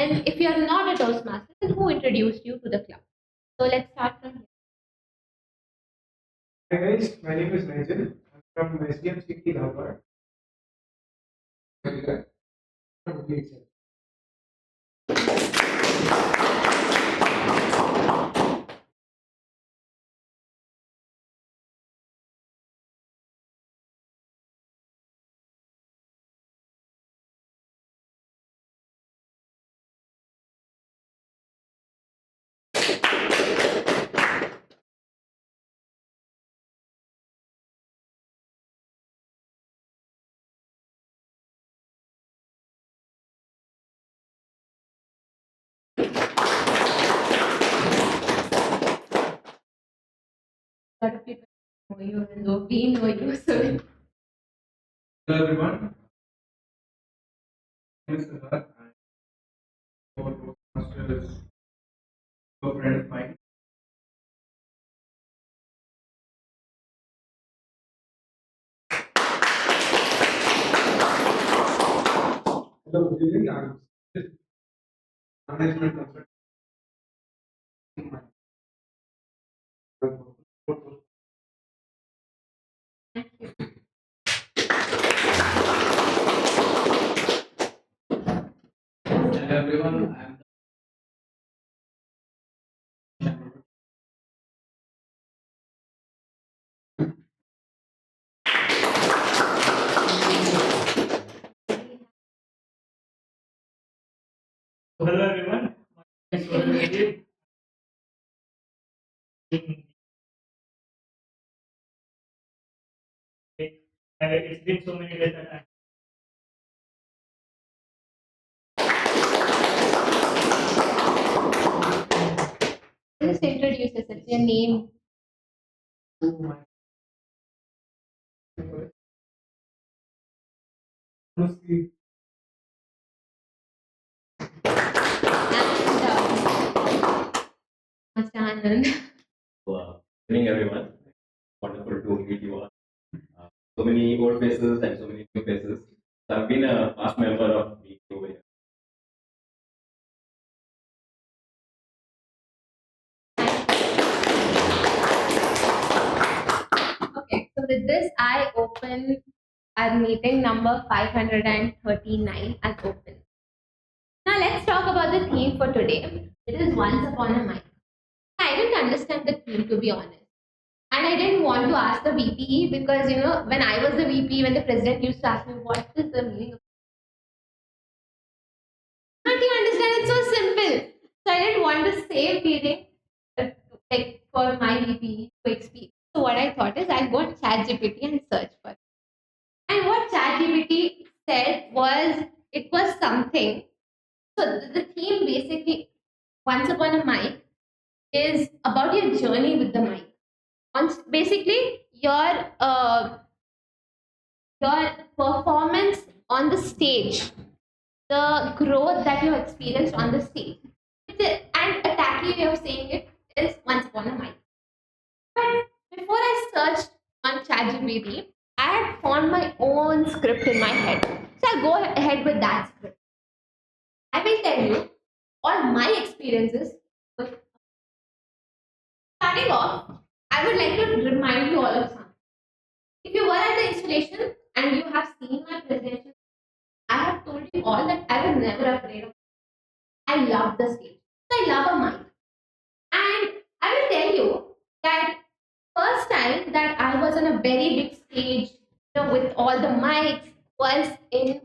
And if you're not a Toastmaster, then who introduced you to the club? So let's start from here. Hi guys, my name is Nigel. I'm from SDM City, Dharwad. Hubli itself. A lot of people know you, even though we know you. So Hello everyone. My name is Tushar. I'm a Toastmasters, a friend of mine. Hello, good evening. I'm management consultant. thank you. Hello everyone. I'm Hello everyone. My name is Sandeep. It's been so many days that Just introduce yourself, your name. Honestly, And Mr. Anand. Good evening, everyone. Wonderful to meet you all. So many old faces and so many new faces. So I've been a past member of the over here. Okay, so with this, I open our meeting number 539 as open. Now let's talk about the theme for today. It is Once Upon a Mic. I didn't understand the theme, to be honest. And I didn't want to ask the VP because, when I was the VP, when the president used to ask me, what is the meaning of Don't you understand? It's so simple. So I didn't want to save meeting like for my VP to explain. So what I thought is I'll go on ChatGPT and search for it. And what ChatGPT said was it was something. So the theme basically, Once Upon a Mic, is about your journey with the mic. On basically your performance on the stage, the growth that you experienced on the stage. And a tacky way of saying it is Once Upon a Mic. But before I searched on ChatGPT, I had formed my own script in my head. So I'll go ahead with that script. I will tell you all my experiences with starting off. I would like to remind you all of something. If you were at the installation and you have seen my presentation, I have told you all that I was never afraid of. I love the stage. So I love a mic. And I will tell you that first time that I was on a very big stage, with all the mics, was in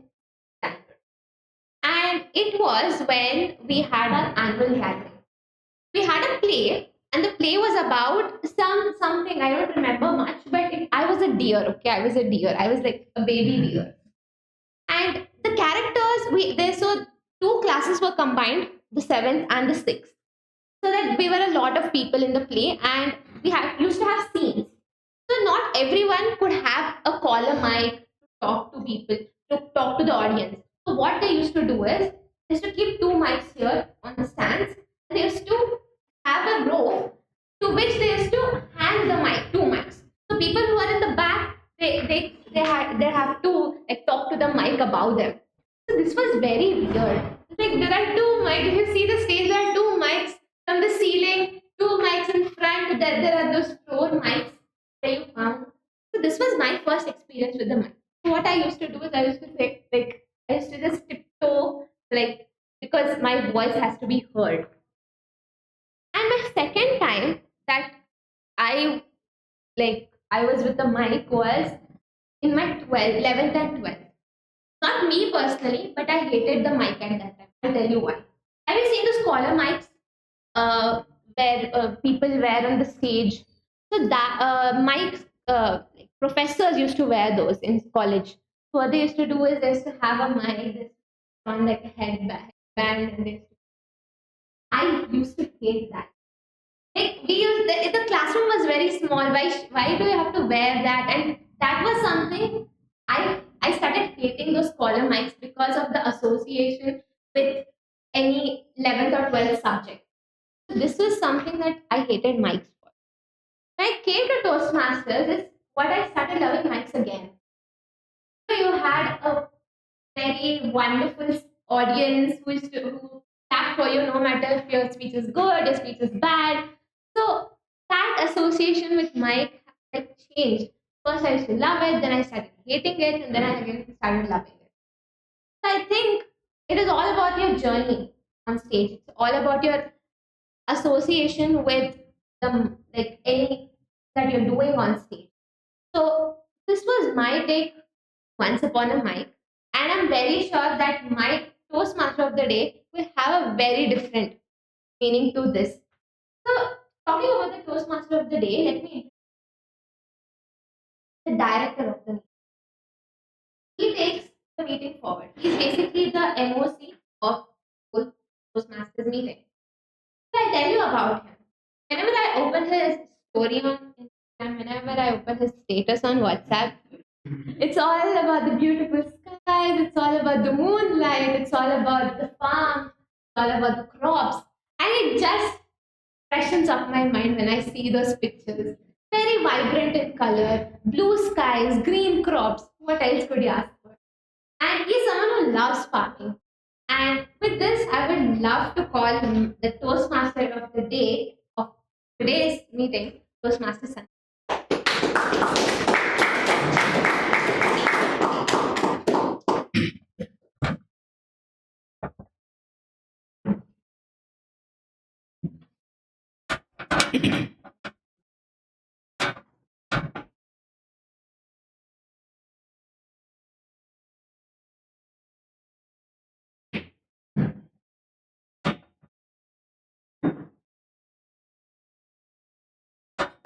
Stanford. And it was when we had our annual gathering. We had a play, and the play was about something I don't remember much, but I was a deer. Okay, I was a deer. I was like a baby deer, and the characters so two classes were combined, the seventh and the sixth, so that we were a lot of people in the play, and we used to have scenes. So not everyone could have a caller mic to talk to people, to talk to the audience. So what they used to do is to keep two mics here on the stands. And they used to have a row to which they used to hand the mic, two mics. So people who are in the back, they have to like talk to the mic above them. So this was very weird. It's like there are two mics. If you see the stage, there are two mics from the ceiling, two mics in front. There are those four mics that you found. So this was my first experience with the mic. What I used to do is I used to say, like, I used to just tiptoe, like, because my voice has to be heard. And my second time that I was with the mic was in my 11th and 12th. Not me personally, but I hated the mic at that time. I'll tell you why. Have you seen the scholar mics where people wear on the stage? So that mics, like professors used to wear those in college. So what they used to do is they used to have a mic this on like a headband, and I used to hate that. Like we used the classroom was very small. Why do you have to wear that? And that was something I started hating those collar mics because of the association with any 11th or 12th subject. So this was something that I hated mics for. When I came to Toastmasters, is what I started loving mics again. So you had a very wonderful audience who clap for you no matter if your speech is good, your speech is bad. So that association with mic like changed. First I used to love it, then I started hating it, and then I again started loving it. So I think it is all about your journey on stage. It's all about your association with the like any that you're doing on stage. So this was my take once upon a mic, and I'm very sure that my Toastmaster of the day will have a very different meaning to this. So talking about the Toastmaster of the day, let me introduce the director of the meeting. He takes the meeting forward. He's basically the MOC of the Toastmasters meeting. So I tell you about him. Whenever I open his story on Instagram, whenever I open his status on WhatsApp, it's all about the beautiful skies, it's all about the moonlight, it's all about the farm, it's all about the crops. And it just freshens up my mind when I see those pictures. Very vibrant in color, blue skies, green crops. What else could you ask for? And he's someone who loves farming. And with this, I would love to call him the Toastmaster of the day of today's meeting, Toastmaster Sandeep.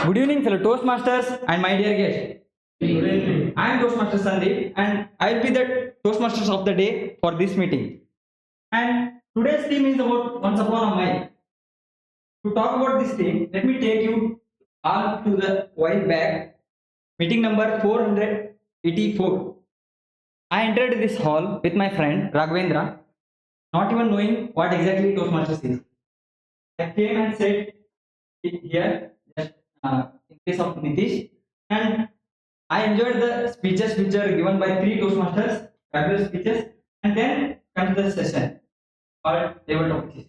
Good evening, fellow Toastmasters and my dear guests. Good evening. I am Toastmaster Sandeep and I will be the Toastmasters of the day for this meeting. And today's theme is about Once Upon a Mic. To talk about this theme, let me take you all to the while back, meeting number 484. I entered this hall with my friend Raghavendra, not even knowing what exactly Toastmasters is. I came and said here, just in case of Nitish, and I enjoyed the speeches which are given by three Toastmasters, fabulous speeches, and then comes the session called table topic session.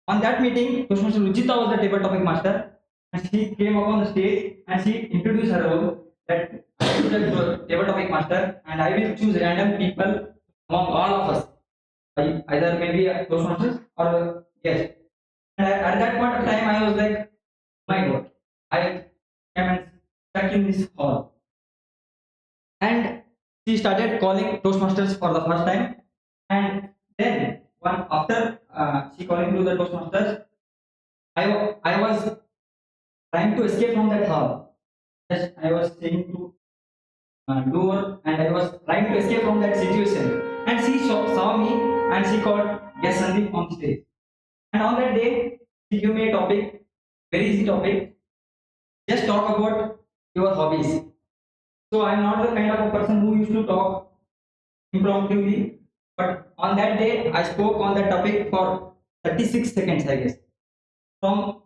On that meeting, Toastmaster Ruchita was the table topic master, and she came up on the stage and she introduced her role that I am the table topic master and I will choose random people among all of us, either maybe a Toastmasters or a guest. And at that point of time, I was like, my God, I am stuck in this hall. And she started calling Toastmasters for the first time. And then, after she calling to the Toastmasters, I was trying to escape from that hall. Yes, I was saying to door and I was trying to escape from that situation. And she saw me and she called guest Sandeep on stage. And on that day, she gave me a topic, very easy topic. Just talk about your hobbies. So I'm not the kind of a person who used to talk impromptu, but on that day I spoke on that topic for 36 seconds, I guess. From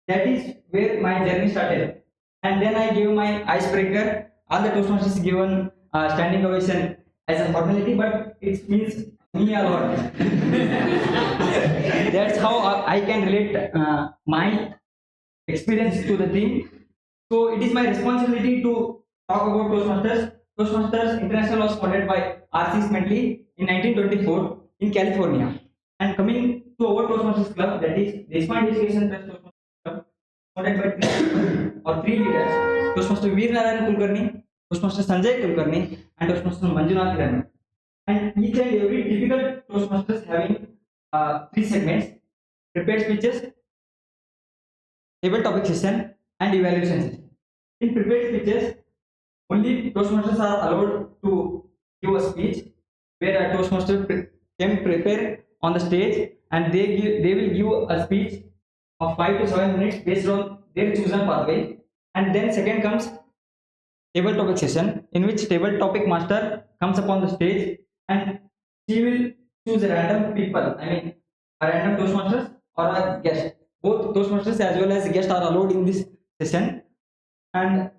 that is where my journey started. And then I gave my icebreaker. All the Toastmasters given standing ovation as a formality, but it means me a lot. that's how I can relate my experience to the team. So it is my responsibility to talk about Toastmasters. Toastmasters International was founded by R.C. Smentley in 1924 in California. And coming to our Toastmasters Club, that is Deshpande Education Trust Toastmasters Club, founded by three leaders: Toastmaster Veer Narayan Kulkarni, Toastmaster Sanjay Kulkarni, and Toastmaster Manjunath Hirani. And each and every typical Toastmasters having three segments: prepared speeches, table topic session, and evaluation session. In prepared speeches, only Toastmasters are allowed to give a speech where a Toastmaster can prepare on the stage, and they will give a speech of 5 to 7 minutes based on their chosen pathway. And then second comes table topic session, in which table topic master comes upon the stage and she will choose a random people, I mean a random Toastmasters or a guest. Both Toastmasters as well as guests are allowed in this session, and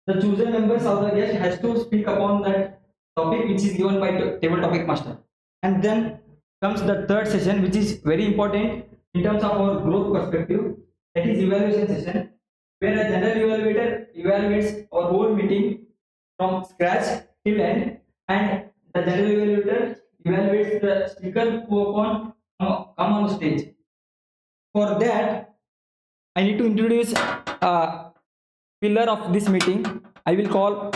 the chosen members of the guest has to speak upon that topic which is given by table topic master. And then comes the third session, which is very important in terms of our growth perspective, that is evaluation session, where a general evaluator evaluates our whole meeting from scratch till end, and the general evaluator evaluates the speaker who upon come on stage. For that, I need to introduce a pillar of this meeting. I will call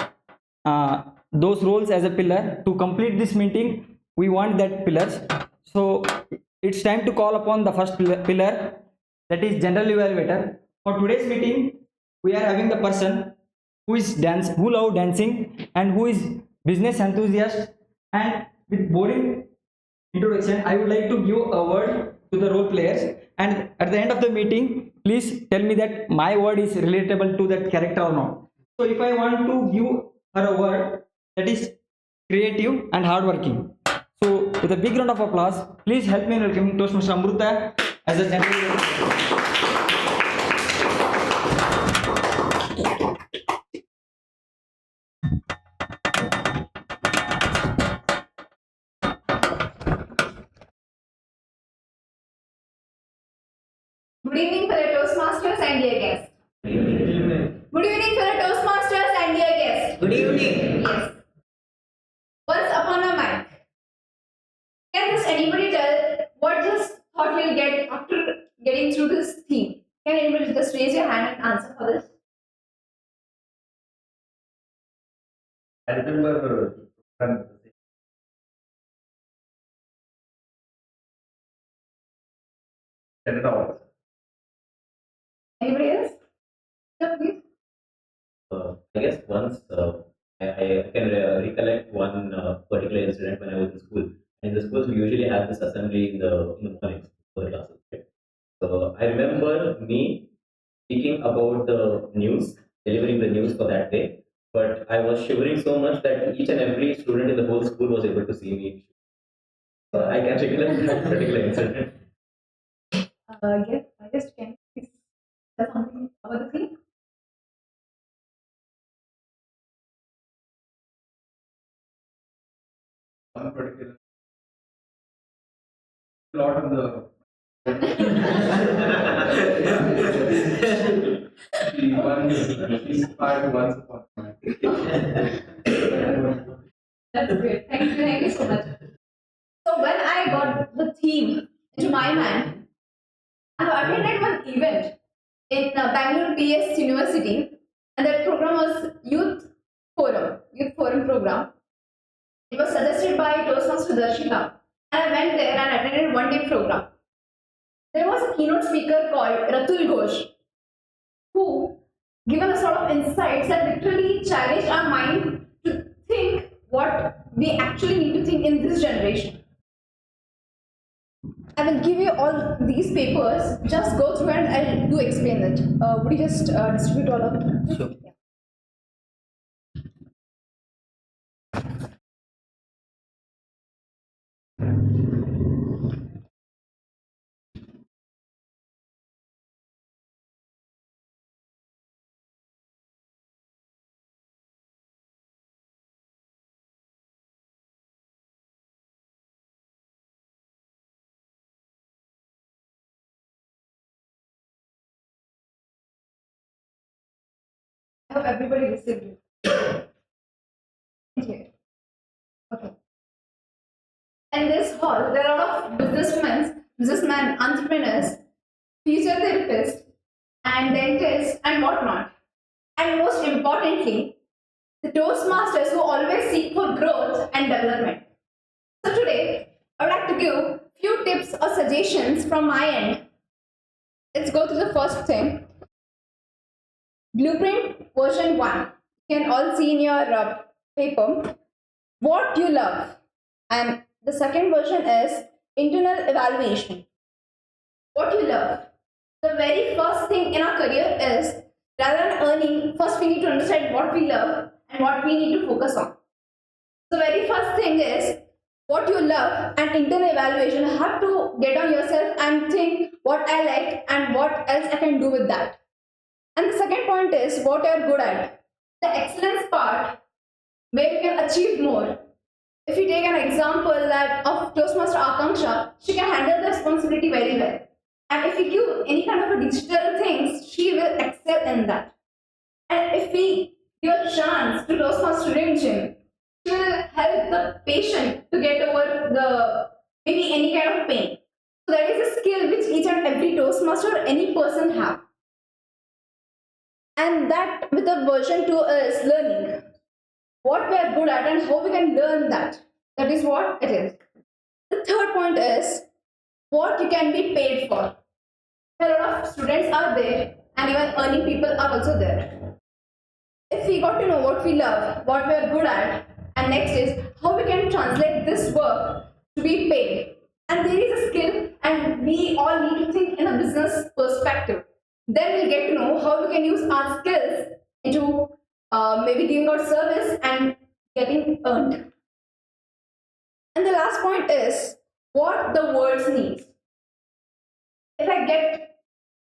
those roles as a pillar. To complete this meeting, we want that pillars. So it's time to call upon the first pillar, that is general evaluator. For today's meeting, we are having the person who love dancing and who is business enthusiast. And with boring introduction, I would like to give a word to the role players, and at the end of the meeting, please tell me that my word is relatable to that character or not. So if I want to give her a word that is creative and hardworking, so with a big round of applause, please help me in welcoming Toastmaster Amrutha as a general. Good evening, fellow Toastmasters and dear guests. Good evening. Good evening, fellow Toastmasters and dear guests. Good evening. Yes. Once upon a mic. Can just anybody tell what just thought you'll get after getting through this theme? Can anybody just raise your hand and answer for this? I remember $10. Anybody else? Sir, please. I guess once I can recollect one particular incident when I was in school. In the schools, we usually have this assembly in the mornings for the classes. Right? So I remember me speaking about the news, delivering the news for that day. But I was shivering so much that each and every student in the whole school was able to see me. So I can recollect that particular incident. Yes, I just can please tell something about the theme. One particular lot on the she's part once upon a time. That's great. Thank you so much. So when I got the theme into my mind, I attended one event in Bangalore PS University, and that program was Youth Forum program. It was suggested by Toastmaster Darshika, and I went there and attended one day program. There was a keynote speaker called Ratul Ghosh, who given a sort of insights that literally challenged our mind to think what we actually need to think in this generation. I will give you all these papers. Just go through and I'll do explain it. Would you just distribute all of them? Sure. Yeah. hope everybody received it. Okay. Okay. In this hall, there are a lot of businessmen, entrepreneurs, future therapists, and dentists, and whatnot. And most importantly, the Toastmasters who always seek for growth and development. So today, I would like to give few tips or suggestions from my end. Let's go to the first thing. Blueprint version 1. You can all see in your paper what you love. And the second version is internal evaluation. What you love. The very first thing in our career is, rather than earning, first we need to understand what we love and what we need to focus on. The very first thing is what you love and internal evaluation. You have to get on yourself and think what I like and what else I can do with that. And the second point is what you are good at. The excellence part where you can achieve more. If you take an example that of Toastmaster Aakanksha, she can handle the responsibility very well. And if you give any kind of a digital things, she will excel in that. And if we give a chance to Toastmaster Rimjim, she will help the patient to get over the maybe any kind of pain. So that is a skill which each and every Toastmaster or any person have. And that with the version 2 is learning. What we are good at and how we can learn that. That is what it is. The third point is what you can be paid for. A lot of students are there and even earning people are also there. If we got to know what we love, what we are good at, and next is how we can translate this work to be paid. And there is a skill and we all need to think in a business perspective. Then we'll get to know how we can use our skills into maybe giving out service and getting earned. And the last point is what the world needs. If I get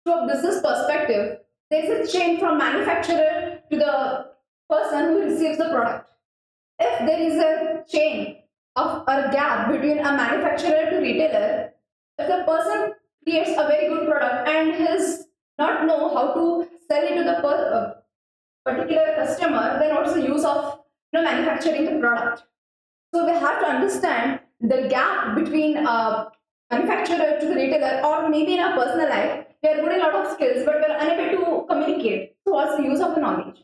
to a business perspective, there's a chain from manufacturer to the person who receives the product. If there is a chain of a gap between a manufacturer to retailer, if the person creates a very good product and has not know how to sell it to the particular customer, then what's the use of manufacturing the product? So we have to understand the gap between manufacturer to the retailer, or maybe in our personal life, we are good in a lot of skills, but we are unable to communicate. So what's the use of the knowledge?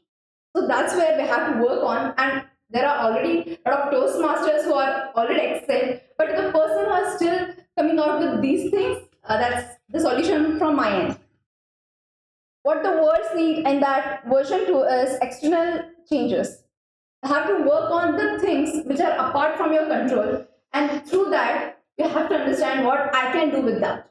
So that's where we have to work on, and there are already a lot of Toastmasters who are already excelled, but the person who is still coming out with these things, that's the solution from my end. What the words need in that version 2 is external changes. You have to work on the things which are apart from your control, and through that you have to understand what I can do with that.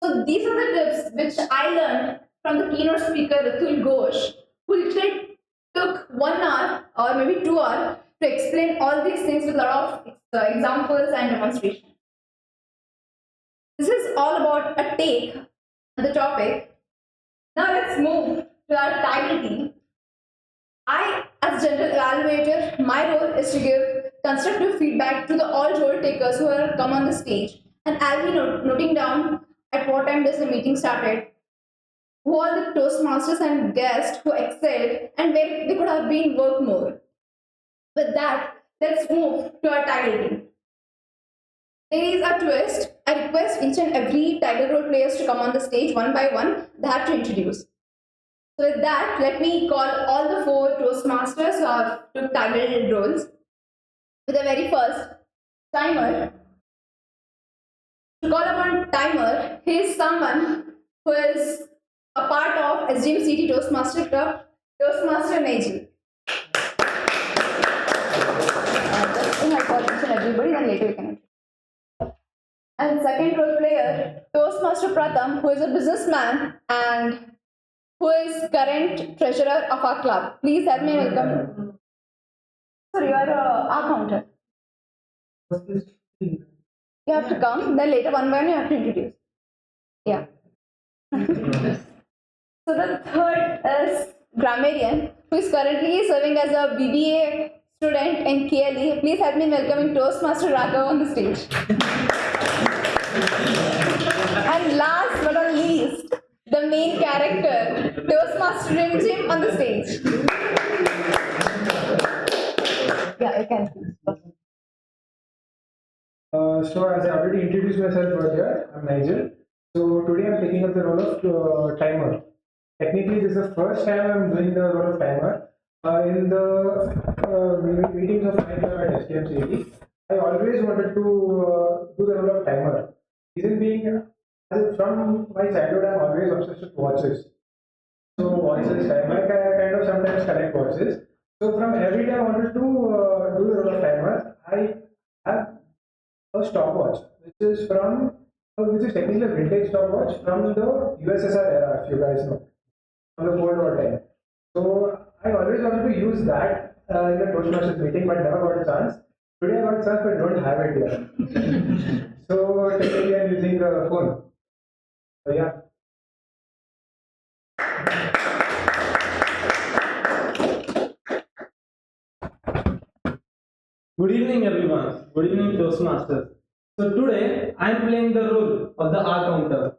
So these are the tips which I learned from the keynote speaker Atul Ghosh, who literally took 1 hour or maybe 2 hours to explain all these things with a lot of examples and demonstrations. This is all about a take on the topic. Now let's move to our TAGL team. I, as general evaluator, my role is to give constructive feedback to the all role takers who have come on the stage, and I'll be noting down at what time does the meeting started, who are the Toastmasters and guests who excelled, and where they could have been worked more. With that, let's move to our TAGL team. There is a twist. I request each and every TAGL role players to come on the stage one by one. They have to introduce. So with that, let me call all the 4 Toastmasters who have took TAGL roles. With the very first, Timer. To call upon Timer, he is someone who is a part of SGMCT Toastmaster Club, Toastmaster Nigel. I call each and everybody, then later we can. And second role player, Toastmaster Pratham, who is a businessman and who is current treasurer of our club. Please help me welcome. Sorry, you are our counter. You have to come, then later one by one you have to introduce. Yeah. So the third is grammarian, who is currently serving as a BBA student in KLE. Please help me welcoming Toastmaster Raghav on the stage. And last but not least, the main character, Toastmaster must bring him on the stage. Yeah, you can please. So as I already introduced myself earlier, I'm Nigel. So today I'm taking up the role of timer. Technically, this is the first time I'm doing the role of timer. In the meetings of timer at STM I always wanted to do the role of timer. Reason being, from my childhood, I'm always obsessed with watches. So watches, timer, I kind of sometimes collect watches. So from every time I wanted to do the role of timer, I have a stopwatch, which is technically a vintage stopwatch from the USSR era, if you guys know, from the Cold War time. So I always wanted to use that in the Toastmasters meeting, but never got a chance. Today I got a chance, but don't have it yet. So technically I'm using the phone. So yeah. Good evening, everyone. Good evening, Toastmasters. So today I am playing the role of the Aakanksha.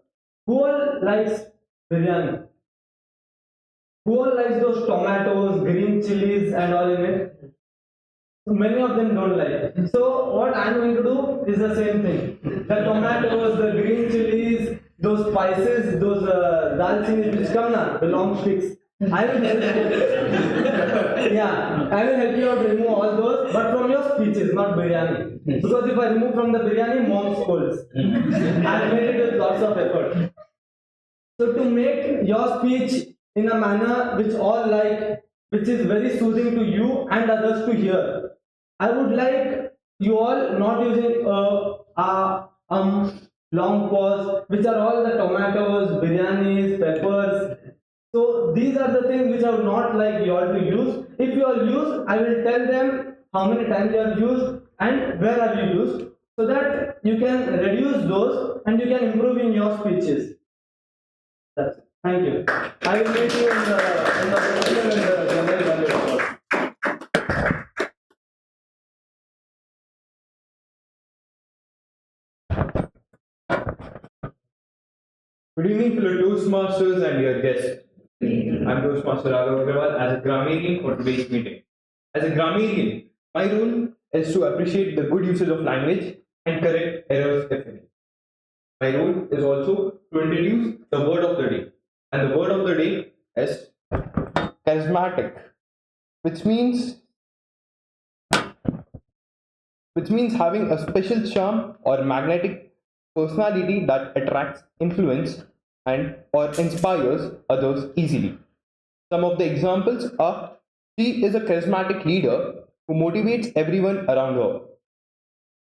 Who all likes biryani? Who all likes those tomatoes, green chilies, and all in it? So many of them don't like. So what I am going to do is the same thing. The tomatoes, the green chilies, those spices, those dalchinis which come now, the long sticks. I will help you. Yeah, I will help you out to remove all those, but from your speeches, not biryani. Because if I remove from the biryani, mom scolds. I made it with lots of effort. So to make your speech in a manner which all like, which is very soothing to you and others to hear, I would like you all not using long pause, which are all the tomatoes, biryanis, peppers. So these are the things which I would not like you all to use. If you all use, I will tell them how many times you have used and where have you used, so that you can reduce those and you can improve in your speeches. That's it. Thank you. I will meet you in the general evaluator. Good evening, fellow Toastmasters and your guests. I'm Toastmaster Raghav Agarwal as a grammarian for today's meeting. As a grammarian, my role is to appreciate the good usage of language and correct errors if any. My role is also to introduce the word of the day. And the word of the day is charismatic, which means having a special charm or magnetic personality that attracts influence and or inspires others easily. Some of the examples are: she is a charismatic leader who motivates everyone around her.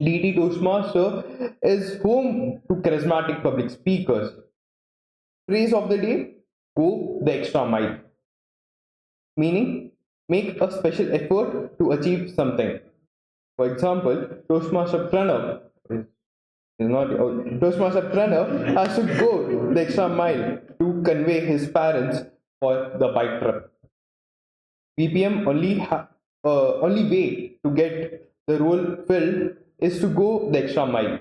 DET Toastmaster is home to charismatic public speakers. Phrase of the day: go the extra mile. Meaning, make a special effort to achieve something. For example, Toastmaster Pranav is not Toastmaster Pranav has to go the extra mile to convey his parents for the bike trip. BPM only way to get the role filled is to go the extra mile.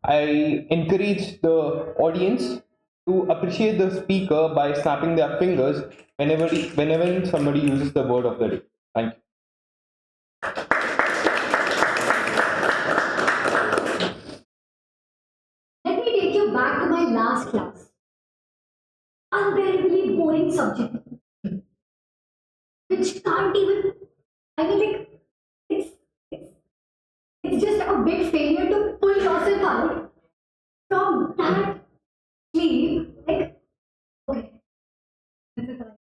I encourage the audience to appreciate the speaker by snapping their fingers whenever somebody uses the word of the day. Thank you. Let me take you back to my last class. Unbearably boring subject. Which can't even, I mean, like, it's just a big failure to pull yourself out from that sleep. Like, okay. This is all.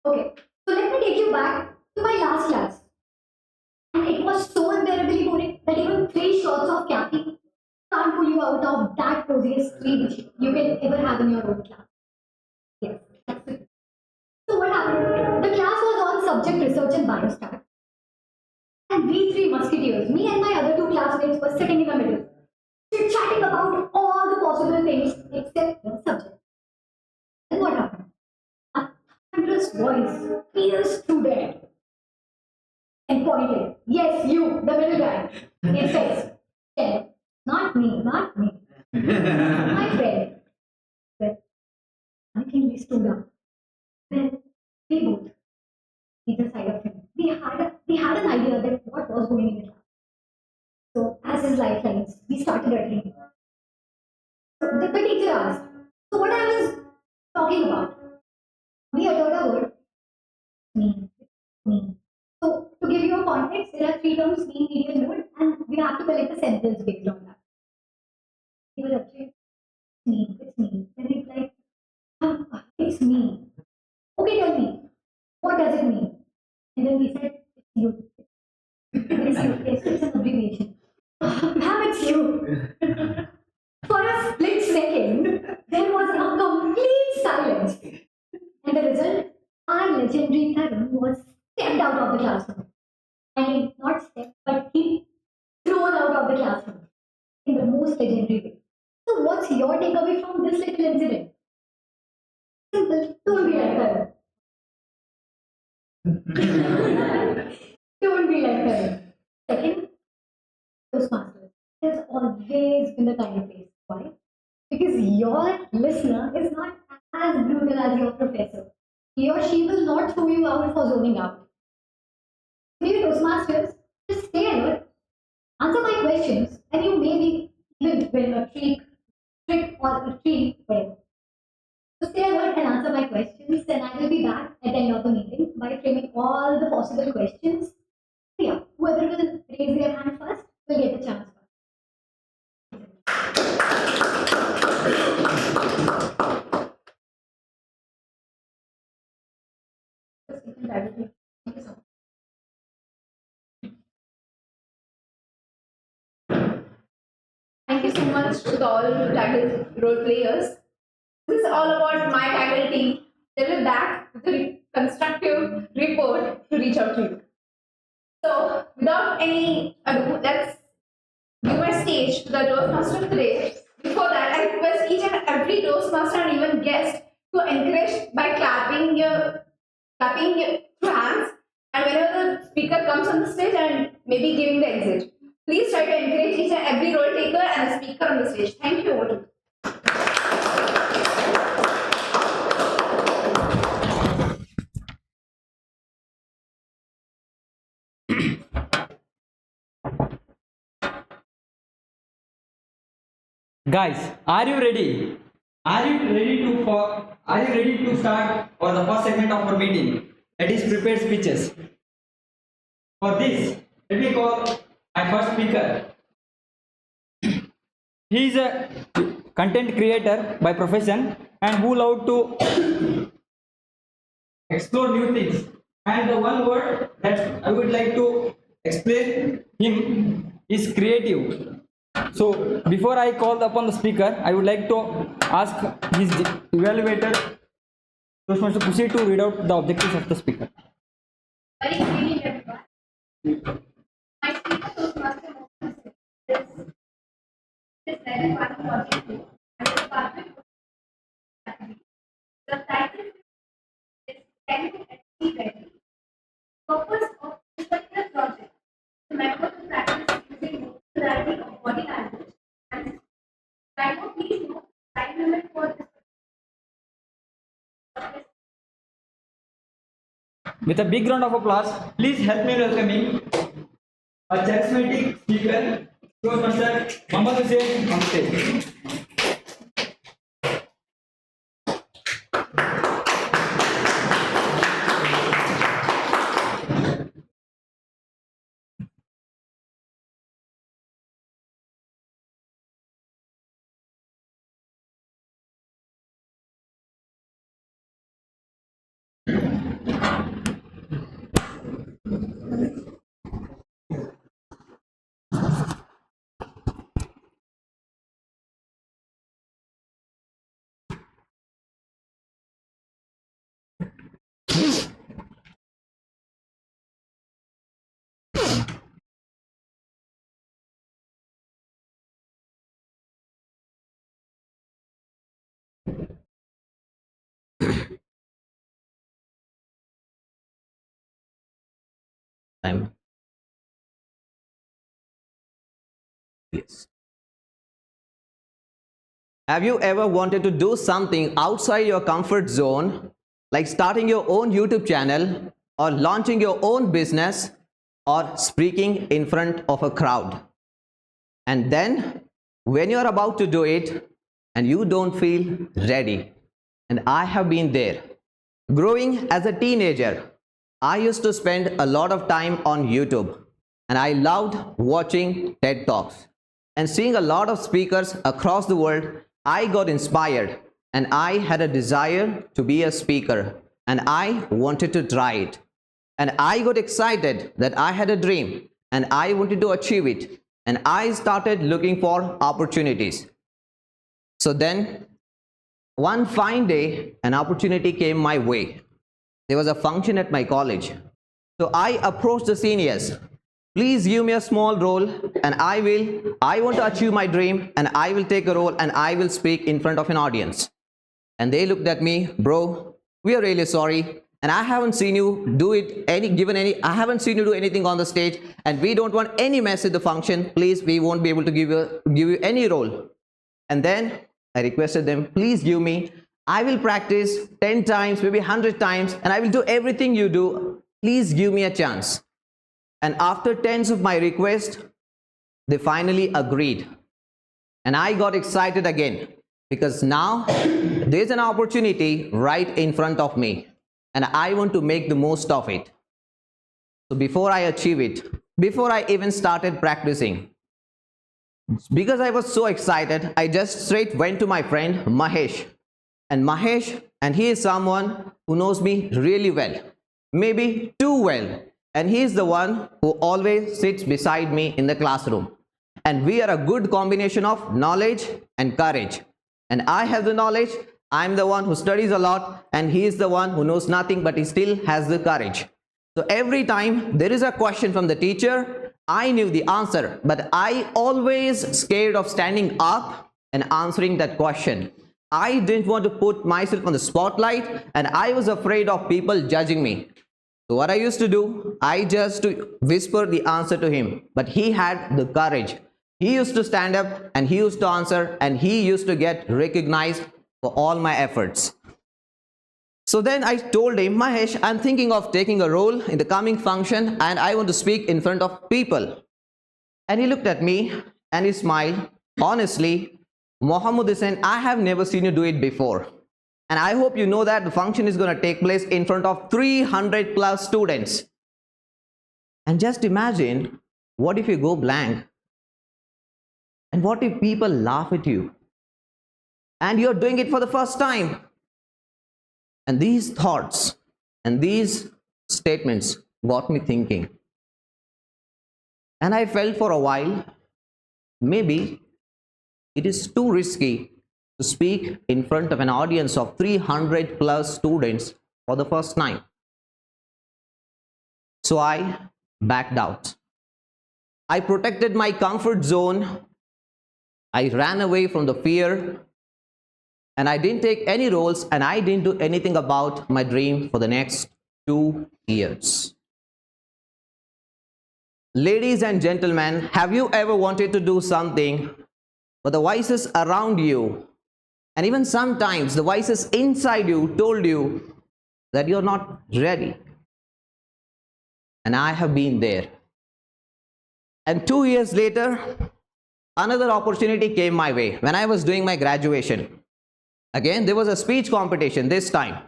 Okay. So let me take you back to my last class. And it was so unbearably boring that even 3 shots of caffeine can't pull you out of that coziest sleep which you can ever have in your own class. Yes, that's it. So what happened? The class was on subject research and biostat. And we 3 musketeers, me and my other 2 classmates, were sitting in the middle, chit-chatting about all the possible things except the subject. And what happened? A thunderous voice pierced through the air and pointed. Yes, you, the middle guy. It says, "Yeah, not me, not me. My friend." Well, I think we stood up Then we both, either side of him, we had an idea that what was going in the class. So as his lifelines, we started uttering. So the teacher asked, so what I was talking about? We uttered a word, me, me. So to give you a context, there are three terms, mean, median, mode, and we have to collect a sentence based on that. He was actually, it's me. And he's like, it's me. Okay, tell me, what does it mean? And then we said, it's you. It's you. It's an abbreviation. Ma'am, it's you. For a split second, there was a complete silence. And the result, our legendary Tarun was stepped out of the classroom. I mean, not stepped, but he thrown out of the classroom in the most legendary way. So, what's your takeaway from this little incident? Simple. Don't be like Tarun. Don't be like Tarun. Second, Toastmasters has always been the kind of place. Why? Because your listener is not as brutal as your professor. He or she will not throw you out for zoning out. Maybe Toastmasters, just stay alert, answer my questions, and you may be even win a trick or a treat, whatever. So stay alert and answer my questions, and I will be back at the end of the meeting by framing all the possible questions. So yeah, whoever will raise their hand first will get the chance first. Thank you so much. Thank you so much to all the TAGL role players. This is all about my TAGL team. They will back with a constructive report to reach out to you. So, without any ado, let's give my stage to the Toastmaster today. Before that, I request each and every Toastmaster and even guest to encourage by clapping your hands, and whenever the speaker comes on the stage and maybe giving the exit. Please try to encourage each and every role taker and the speaker on the stage. Thank you. Over to you. Guys, are you ready? Are you ready to start for the first segment of our meeting? That is prepared speeches. For this, let me call my first speaker. He is a content creator by profession and who love to explore new things. And the one word that I would like to explain him is creative. So before I call upon the speaker, I would like to ask his evaluator, Toastmaster Khushi, to read out the objectives of the speaker. Very good evening, everyone. My speaker Toastmaster Mahmadhusen is level 1 project 2 and the department category. The title is Can You Be Ready? Purpose of this particular project is to method to practice using variety of body language and can you please know the time limit for this? With a big round of applause, please help me welcoming a charismatic speaker, Toastmaster Mahmadhusen on stage. Time. Yes. Have you ever wanted to do something outside your comfort zone like starting your own YouTube channel or launching your own business or speaking in front of a crowd. And then when you're about to do it and you don't feel ready, and I have been there. Growing as a teenager, I used to spend a lot of time on YouTube, and I loved watching TED Talks and seeing a lot of speakers across the world. I got inspired and I had a desire to be a speaker, and I wanted to try it. And I got excited that I had a dream and I wanted to achieve it, and I started looking for opportunities. So then one fine day, an opportunity came my way. There was a function at my college. So I approached the seniors. Please give me a small role and I want to achieve my dream, and I will take a role and I will speak in front of an audience. And they looked at me, bro, we are really sorry. And I haven't seen you do I haven't seen you do anything on the stage, and we don't want any mess with the function. Please, we won't be able to give you any role. And then I requested them, please give me. I will practice 10 times, maybe 100 times, and I will do everything you do. Please give me a chance. And after tens of my requests, they finally agreed. And I got excited again, because now there's an opportunity right in front of me, and I want to make the most of it. So before I achieve it, before I even started practicing, because I was so excited, I just straight went to my friend Mahesh. And he is someone who knows me really well, maybe too well. And he is the one who always sits beside me in the classroom. And we are a good combination of knowledge and courage. And I have the knowledge, I'm the one who studies a lot, and he is the one who knows nothing, but he still has the courage. So every time there is a question from the teacher, I knew the answer, but I always scared of standing up and answering that question. I didn't want to put myself on the spotlight, and I was afraid of people judging me. So what I used to do, I just whisper the answer to him, but he had the courage. He used to stand up and he used to answer, and he used to get recognized for all my efforts. So then I told him, Mahesh, I'm thinking of taking a role in the coming function, and I want to speak in front of people. And he looked at me and he smiled. Honestly, Mahmadhusen, I have never seen you do it before. And I hope you know that the function is going to take place in front of 300 plus students. And just imagine, what if you go blank? And what if people laugh at you? And you're doing it for the first time. And these thoughts and these statements got me thinking. And I felt for a while, maybe it is too risky to speak in front of an audience of 300 plus students for the first time. So I backed out. I protected my comfort zone. I ran away from the fear. And I didn't take any roles, and I didn't do anything about my dream for the next 2 years. Ladies and gentlemen, have you ever wanted to do something, but the voices around you, and even sometimes the voices inside you, told you that you're not ready? And I have been there. And 2 years later, another opportunity came my way when I was doing my graduation. Again, there was a speech competition this time,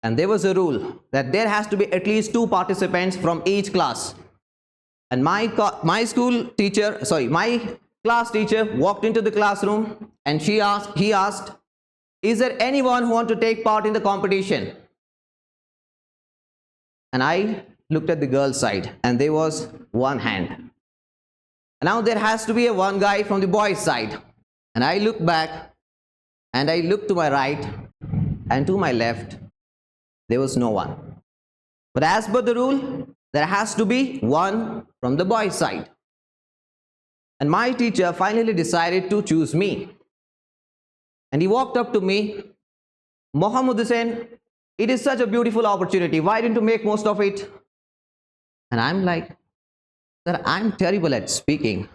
and there was a rule that there has to be at least 2 participants from each class. And my class teacher walked into the classroom, and he asked, is there anyone who wants to take part in the competition? And I looked at the girl's side, and there was one hand. Now there has to be one guy from the boys' side. And I looked back, and I looked to my right and to my left. There was no one. But as per the rule, there has to be one from the boys' side. And my teacher finally decided to choose me. And he walked up to me, Mahmadhusen, it is such a beautiful opportunity. Why didn't you make most of it? And I'm like, sir, I'm terrible at speaking.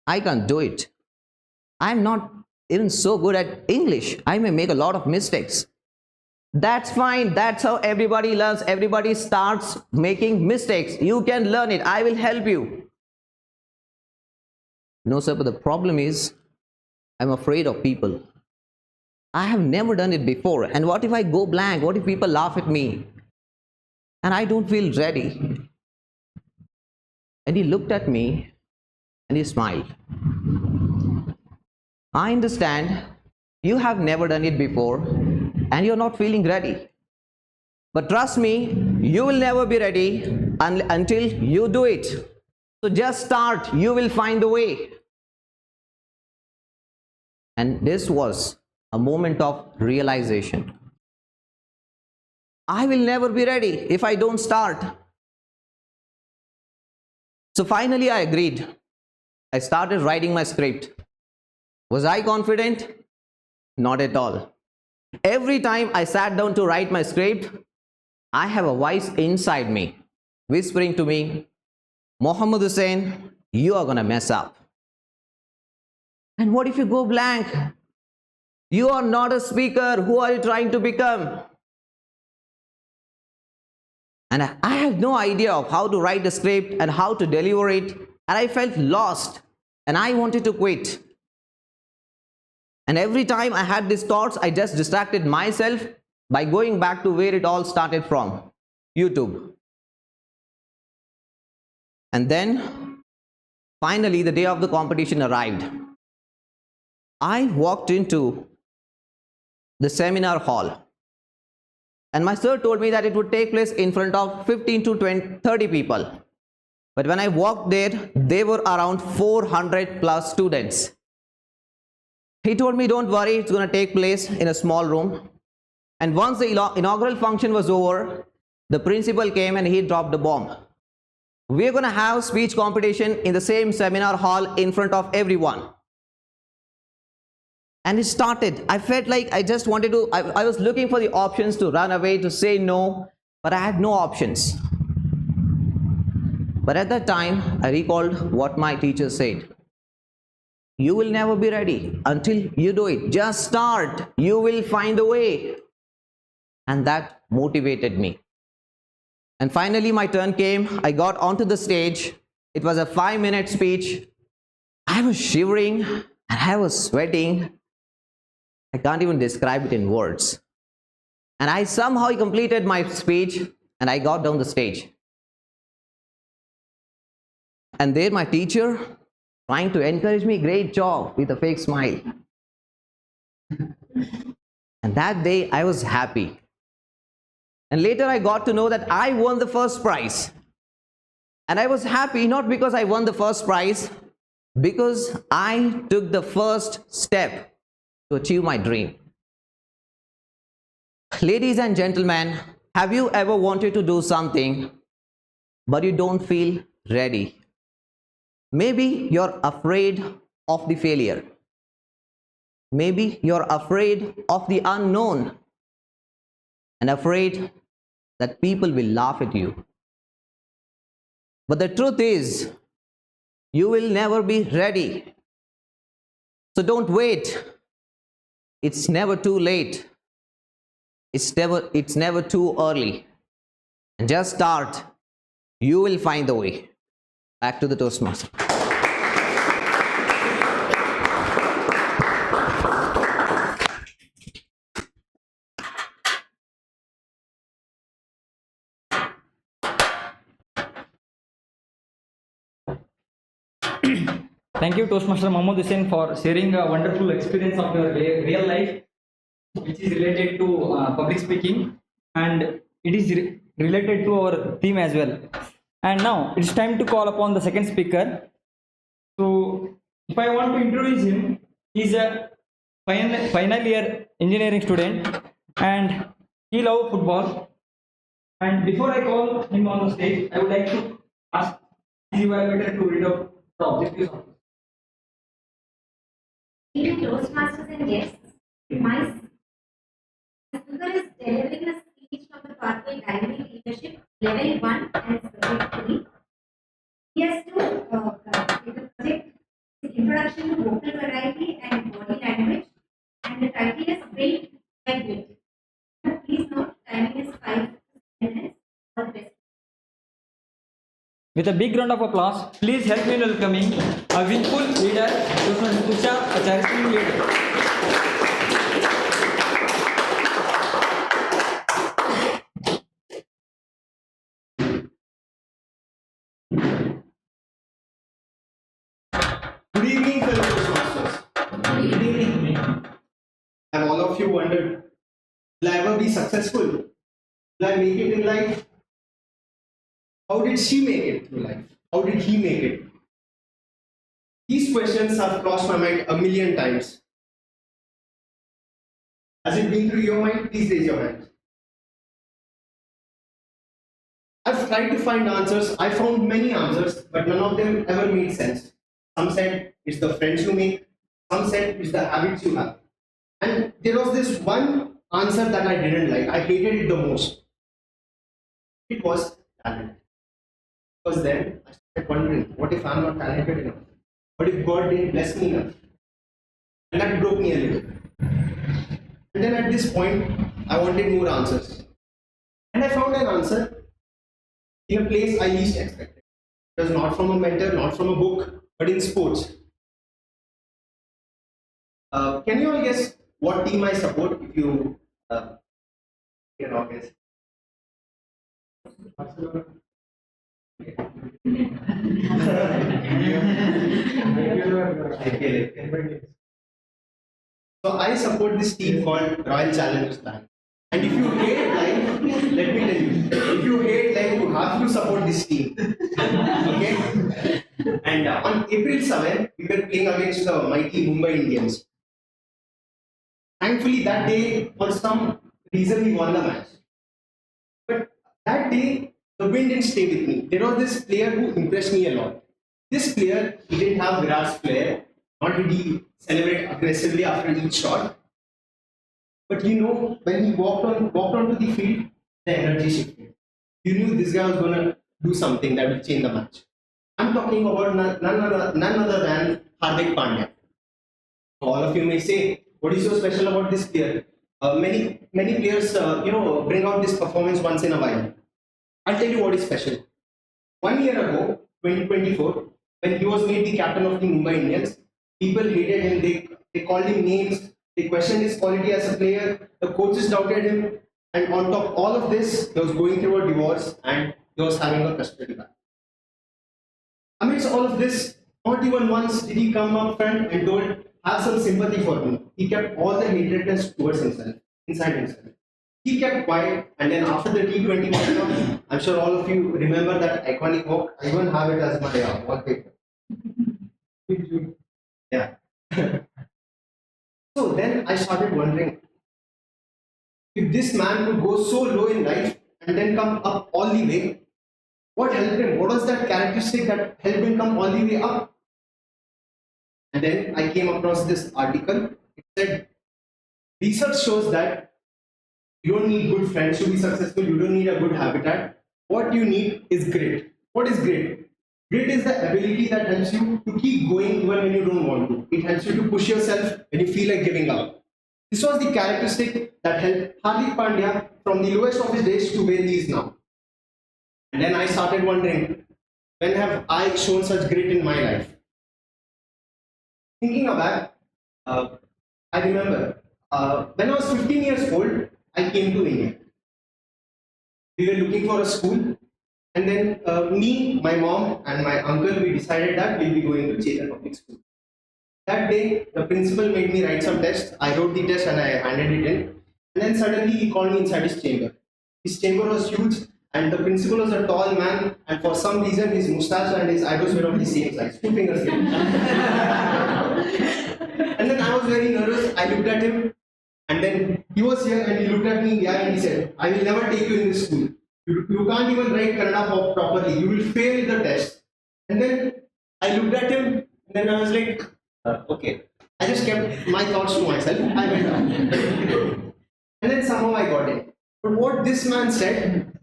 I can't do it. I'm not even so good at English. I may make a lot of mistakes. That's fine. That's how everybody learns. Everybody starts making mistakes. You can learn it. I will help you. No, sir, but the problem is I'm afraid of people. I have never done it before. And what if I go blank? What if people laugh at me? And I don't feel ready. And he looked at me and he smiled. I understand you have never done it before and you're not feeling ready. But trust me, you will never be ready until you do it. So just start, you will find the way. And this was a moment of realization. I will never be ready if I don't start. So finally I agreed. I started writing my script. Was I confident? Not at all. Every time I sat down to write my script, I have a voice inside me whispering to me, Mahmadhusen, you are gonna mess up. And what if you go blank? You are not a speaker. Who are you trying to become? And I had no idea of how to write the script and how to deliver it. And I felt lost and I wanted to quit. And every time I had these thoughts, I just distracted myself by going back to where it all started from, YouTube. And then finally the day of the competition arrived. I walked into the seminar hall and my sir told me that it would take place in front of 15 to 30 people. But when I walked there, there were around 400 plus students. He told me, don't worry, it's going to take place in a small room. And once the inaugural function was over, the principal came and he dropped the bomb. We're going to have speech competition in the same seminar hall in front of everyone. And it started. I felt like I just wanted to, I was looking for the options to run away, to say no, but I had no options. But at that time, I recalled what my teacher said. You will never be ready until you do it. Just start. You will find a way. And that motivated me. And finally, my turn came. I got onto the stage. It was a 5-minute speech. I was shivering and I was sweating. I can't even describe it in words. And I somehow completed my speech and I got down the stage. And there my teacher, trying to encourage me, great job, with a fake smile. And that day I was happy. And later I got to know that I won the first prize. And I was happy not because I won the first prize, because I took the first step to achieve my dream. Ladies and gentlemen, have you ever wanted to do something, but you don't feel ready? Maybe you're afraid of the failure. Maybe you're afraid of the unknown and afraid that people will laugh at you. But the truth is, you will never be ready. So don't wait. It's never too late. It's never too early. And just start. You will find the way. Back to the Toastmaster. Thank you, Toastmaster Mahmadhusen, for sharing a wonderful experience of your real life, which is related to public speaking, and it is related to our theme as well. And now it's time to call upon the second speaker. So, if I want to introduce him, he's a final year engineering student, and he loves football. And before I call him on the stage, I would like to ask the evaluator to read out the objectives of Dear Toastmasters and guests, my speaker is delivering a speech from the Pathway Dynamic Leadership Level 1 and Subject 3. He has to take the project Introduction to Vocal Variety and Body Language, and the title is Built by Built. Please With a big round of applause, please help me in welcoming a willful leader, Tushar, a charismatic leader. Good evening, fellow Toastmasters. Good evening. Have all of you wondered, will I ever be successful? Will I make it in life? How did she make it through life? How did he make it? These questions have crossed my mind a million times. Has it been through your mind? Please raise your hand. I've tried to find answers. I found many answers, but none of them ever made sense. Some said it's the friends you make. Some said it's the habits you have. And there was this one answer that I didn't like. I hated it the most. It was talent. Because then I started wondering, what if I'm not talented enough? What if God didn't bless me enough? And that broke me a little. And then at this point, I wanted more answers. And I found an answer in a place I least expected. It was not from a mentor, not from a book, but in sports. Can you all guess what team I support if you can all guess? So I support this team called Royal Challengers Bank. And if you hate life, let me tell you, if you hate life, you have to support this team. Okay? And on April 7th, we were playing against the mighty Mumbai Indians. Thankfully, that day, for some reason, we won the match. But that day, the wind didn't stay with me. There was this player who impressed me a lot. This player, he didn't have Virat's flair, nor did he celebrate aggressively after each shot. But you know, when he walked onto the field, the energy shifted. You knew this guy was going to do something that will change the match. I'm talking about none other than Hardik Pandya. All of you may say, what is so special about this player? Many players, bring out this performance once in a while. I'll tell you what is special. 1 year ago, 2024, when he was made the captain of the Mumbai Indians, people hated him. They called him names. They questioned his quality as a player. The coaches doubted him. And on top of all of this, he was going through a divorce and he was having a custody battle. Amidst all of this, not even once did he come up front and told, have some sympathy for me. He kept all the hatredness towards himself, inside himself. He kept quiet, and then after the T20 World Cup, I'm sure all of you remember that iconic walk. I even have it as my wallpaper. Yeah. So then I started wondering, if this man could go so low in life and then come up all the way, what helped him? What was that characteristic that helped him come all the way up? And then I came across this article. It said, research shows that you don't need good friends to be successful. You don't need a good habitat. What you need is grit. What is grit? Grit is the ability that helps you to keep going even when you don't want to. It helps you to push yourself when you feel like giving up. This was the characteristic that helped Hardik Pandya from the lowest of his days to where he is now. And then I started wondering, when have I shown such grit in my life? Thinking back, I remember when I was 15 years old, I came to India. We were looking for a school, and then me, my mom, and my uncle, we decided that we'll be going to Chetan Public School. That day, the principal made me write some tests. I wrote the test and I handed it in. And then suddenly he called me inside his chamber. His chamber was huge, and the principal was a tall man, and for some reason his moustache and his eyebrows were of the same size, 2 fingers here. And then I was very nervous. I looked at him, and then he was here and he looked at me in the eye and he said, I will never take you in this school. You can't even write Kannada properly. You will fail the test. And then I looked at him, and then I was like, okay. I just kept my thoughts to myself. I went out. And then somehow I got it. But what this man said,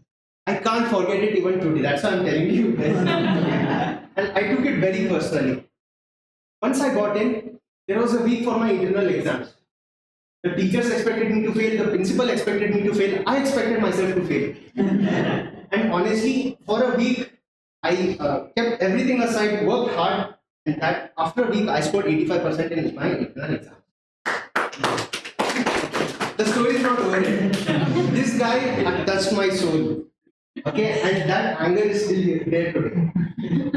I can't forget it even today. That's why I'm telling you this. And I took it very personally. Once I got in, there was a week for my internal exams. The teachers expected me to fail, the principal expected me to fail, I expected myself to fail. And honestly, for a week, I kept everything aside, worked hard, and that after a week I scored 85% in my internal exam. The story is not over yet. This guy had touched my soul. Okay, and that anger is still there today.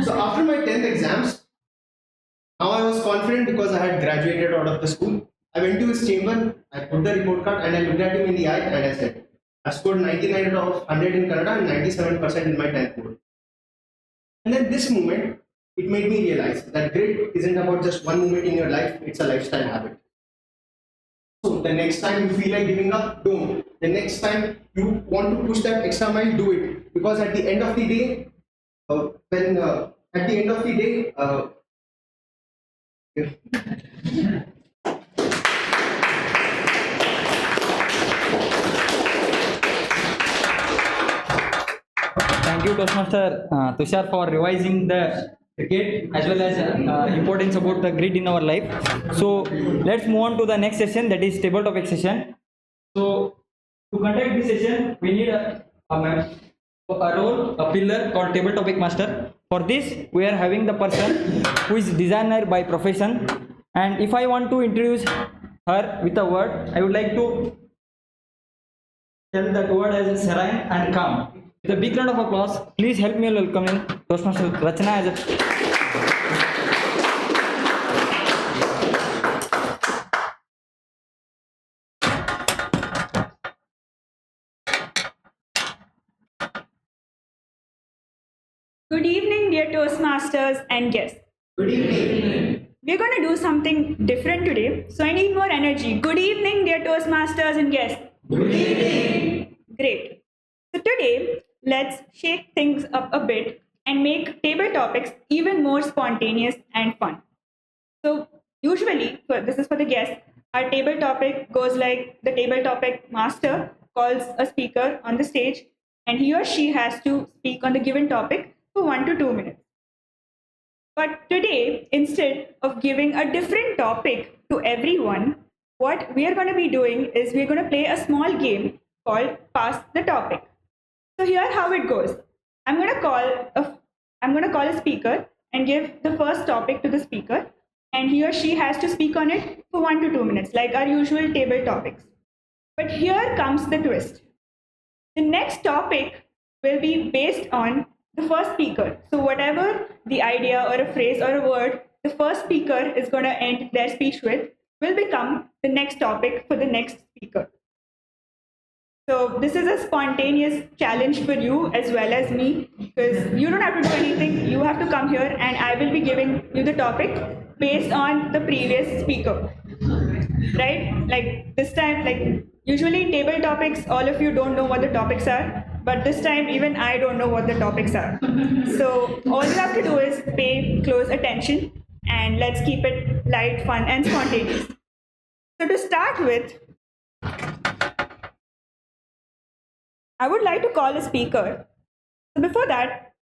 So after my 10th exams, now I was confident because I had graduated out of the school. I went to his chamber, I put the report card and I looked at him in the eye and I said, I scored 99 out of 100 in Kannada and 97% in my 10th board. And then this moment, it made me realize that grit isn't about just one moment in your life, it's a lifestyle habit. So the next time you feel like giving up, don't. The next time you want to push that extra mile, do it. Because at the end of the day, Thank you, Toastmaster Tushar, for revising the cricket as well as importance about the grid in our life. So let's move on to the next session, that is table topic session. So to conduct this session, we need a role, a pillar called table topic master. For this, we are having the person who is designer by profession. And if I want to introduce her with a word, I would like to tell that word as serene and calm. With a big round of applause, please help me welcoming Toastmaster Rachana as a Good evening, dear Toastmasters and guests. good evening. We're going to do something different today, so I need more energy. Good evening, dear Toastmasters and guests. Good evening. Great. So today, let's shake things up a bit and make table topics even more spontaneous and fun. So usually, this is for the guests, our table topic goes like the table topic master calls a speaker on the stage and he or she has to speak on the given topic for 1 to 2 minutes. But today, instead of giving a different topic to everyone, what we are going to be doing is we're going to play a small game called Pass the Topic. So here how it goes. I'm going to call a speaker and give the first topic to the speaker, and he or she has to speak on it for 1 to 2 minutes, like our usual table topics. But here comes the twist. The next topic will be based on the first speaker. So whatever the idea or a phrase or a word the first speaker is going to end their speech with will become the next topic for the next speaker. So this is a spontaneous challenge for you as well as me, because you don't have to do anything. You have to come here and I will be giving you the topic based on the previous speaker. Right? Like this time, like usually table topics, all of you don't know what the topics are, but this time even I don't know what the topics are. So all you have to do is pay close attention and let's keep it light, fun and spontaneous. So to start with, I would like to call a speaker. So before that,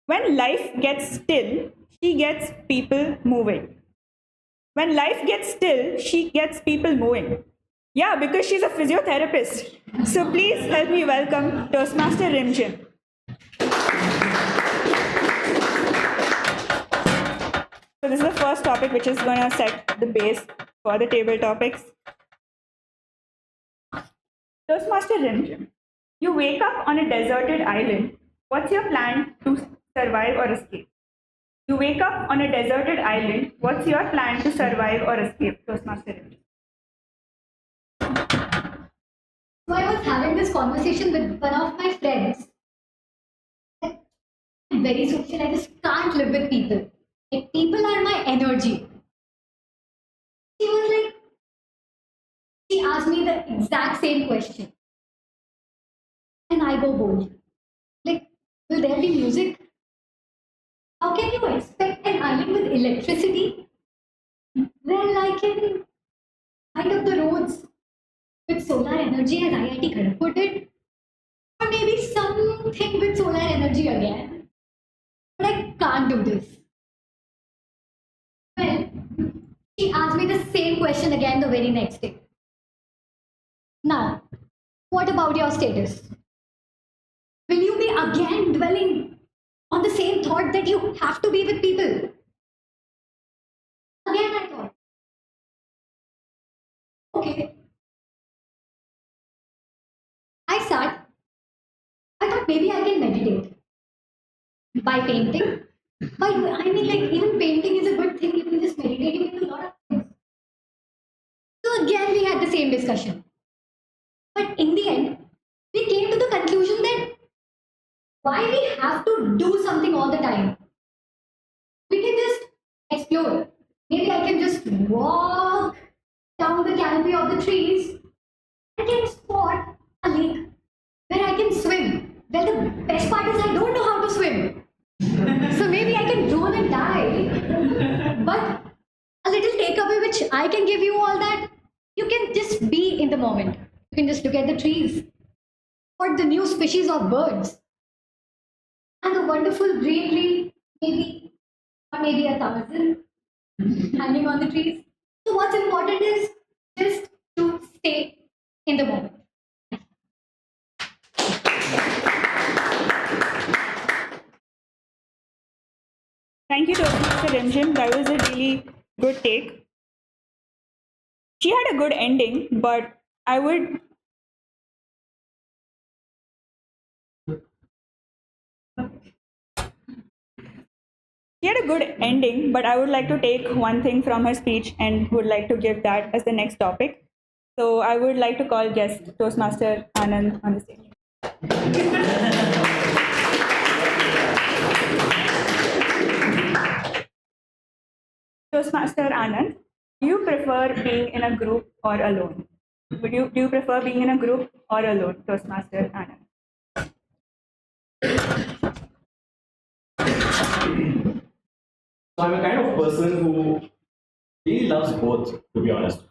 when life gets still, she gets people moving. When life gets still, she gets people moving. Yeah, because she's a physiotherapist. So please help me welcome Toastmaster Rimjim. So this is the first topic which is going to set the base for the table topics. Toastmaster Rimjim. You wake up on a deserted island. What's your plan to survive or escape? You wake up on a deserted island. What's your plan to survive or escape? Toastmaster Rimjim. So I was having this conversation with one of my friends. I'm very social. I just can't live with people. Like, people are my energy. She asked me the exact same question. And I go bold. Like, will there be music? How can you expect an island with electricity? Well, I can light up the roads with solar energy as IIT Kharagpur did. Or maybe something with solar energy again. But I can't do this. Well, she asked me the same question again the very next day. Now, what about your status? Will you be again dwelling on the same thought that you have to be with people. Again, I thought, okay. I thought maybe I can meditate by painting. By I mean, like, even painting is a good thing. You can just meditate. You can do a lot of things. So again, we had the same discussion. But in the end, we came to the conclusion that why we have to do something all the time? We can just explore. Maybe I can just walk down the canopy of the trees. I can spot a lake where I can swim. Well, the best part is I don't know how to swim. So maybe I can drown and die. But a little takeaway which I can give you all that, you can just be in the moment. You can just look at the trees or the new species of birds and the wonderful greenery, maybe, or maybe 1,000 hanging on the trees. So what's important is just to stay in the moment. Thank you, Mr. Rimjim. That was a really good take. She had a good ending, but I would. She had a good ending, but I would like to take one thing from her speech and would like to give that as the next topic. So I would like to call guest Toastmaster Anand on the stage. Toastmaster Anand, do you prefer being in a group or alone? Do you prefer being in a group or alone, Toastmaster Anand? So I'm a kind of person who really loves both, to be honest.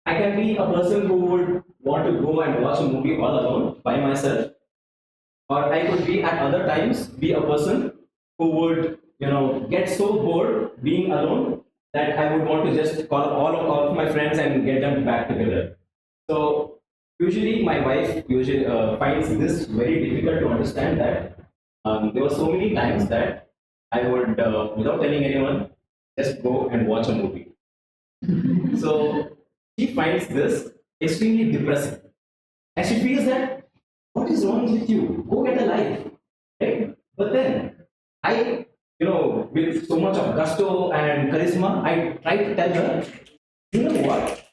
I can be a person who would want to go and watch a movie all alone by myself, or I could be at other times be a person who would, get so bored being alone that I would want to just call all of my friends and get them back together. So usually my wife usually finds this very difficult to understand that there were so many times that I would, without telling anyone, just go and watch a movie. So she finds this extremely depressing. And she feels that, what is wrong with you? Go get a life. Right? But then, I, with so much of gusto and charisma, I try to tell her, you know what?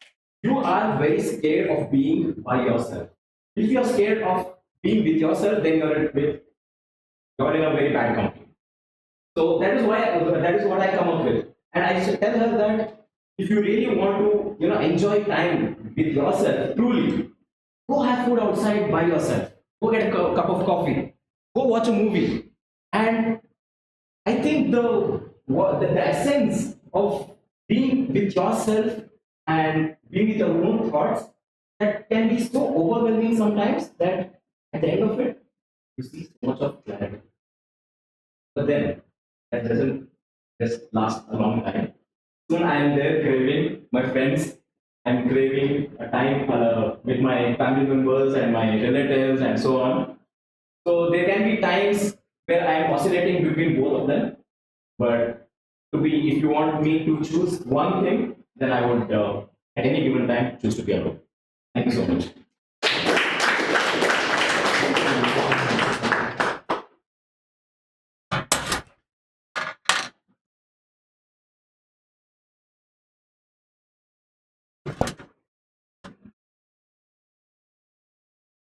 You are very scared of being by yourself. If you're scared of being with yourself, then you're in a very bad company. So that is what I come up with. And I should tell her that if you really want to, enjoy time with yourself, truly, go have food outside by yourself. Go get a cup of coffee. Go watch a movie. And I think the essence of being with yourself and being with your own thoughts, that can be so overwhelming sometimes that at the end of it, you see so much of clarity. But then that doesn't just last a long time. Soon I am there craving my friends. I'm craving a time with my family members and my relatives and so on. So there can be times where I am oscillating between both of them. But if you want me to choose one thing, then I would, at any given time, choose to be alone. Thank you so much.